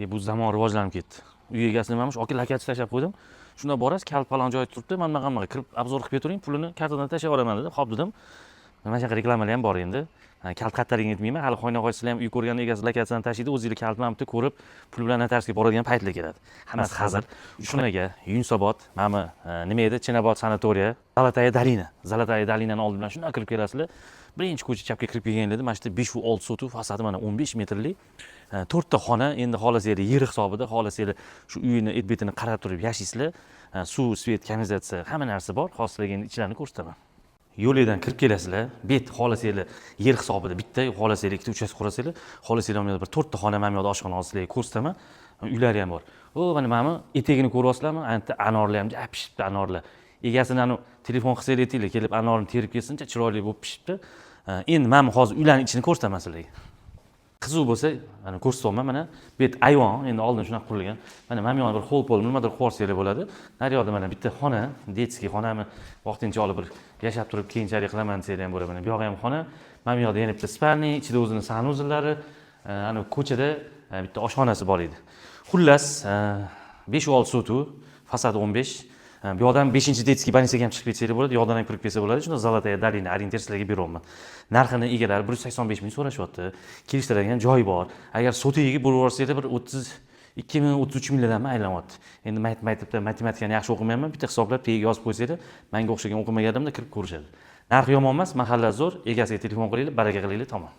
Bu zamon rivojlanib ketdi. Uy egasini mana shu lakachi tashlab qo'ydim. Shunda borasiz, kalt falon joyda turibdi. Mana bunaqa kirib obzor qilib turing, pulini kartadan tashlab yuboraman dedi. Xo'p dedim. Mana shunaqa reklamalar ham bor endi. Kalt qattaring yetmayman. Hali qo'yna-qo'ysizlar ham uy ko'rgan egasi lakasidan tashlaydi, o'zingiz kaltman deb ko'rib, pul bilan notariusga boradigan paytlar keladi. Hammasi hazır. Shunaga Yunusobod, mana nima edi? Chinobod sanatoriya, Zolotaya dolina. Zolotaya dolinani oldi bilan shunday kirib kelasizlar. Birinchi ko'cha chapga kirib kelganlarda mana shu 5 va 6 sotuv, fasadi mana 15 metrlik 4 ta xona. Endi xohlasanglar yer hisobida, xohlasanglar shu uyni et-betini qarab turib yashaysizlar. Suv, svet, kanalizatsiya, hamma narsa bor. Xohlasanglar endi ichlarini ko'rsataman. Yo'ldan kirib kelasizlar, bet xohlasanglar yer hisobida bitta, xohlasanglar ikkita uchastka qurasizlar, xohlasanglar mana bir 4 ta xona mana bu yoqda oshxona olsanglar ko'rsataman. Uylari ham bor. Mana etigini ko'ryapsizlarmi? Anorlar ham pishibdi, anorlar. Egasini telefon qilsanglar aytinglar, kelib anorni terib kelsincha, chiroyli bo'lib pishibdi. Endi mana hozir uylarning ichini ko'rsataman sizlarga. Qiziq bo'lsa, mana ko'rsataman. Mana bet ayvon, endi oldin shunaqa qurilgan. Mana yoqda bir hol-pol nimadir qo'rsanglar bo'ladi. Nari yoqda mana bitta xona, detskiy xonami vaqtincha olib bir yashab turib keyinchalik qilaman desanglar ham bo'ladi. Mana bu yoq ham xona. Mana bu yoqda yana bitta spalniy, ichida o'zini sanuzellari, ko'chada bitta oshxonasi bor edi. Xullas, 5 va 6 sotuv, fasadi 15. Bu yoqdan 5-detskiy больницаga ham chiqib ketsanglar bo'ladi, yoqdan ham kirib kelsa bo'ladi. Shunda Zolotaya dolina orientir sizlarga beryapman. Narxini egalari 185 ming so'rashyapti. Kelishtiradigan joyi bor. Agar sotiga bo'lib yuborsanglar bir 32 ming, 33 minglardan aylanyapti. Endi maktabda matematikani yaxshi o'qimayman, bitta hisoblab tagiga yozib qo'ysanglar, menga o'xshagan o'qimaganimda kirib ko'rishadi. Narxi yomon emas, mahalla zo'r, egasiga telefon qilinglar, baraka qilinglar, tamom.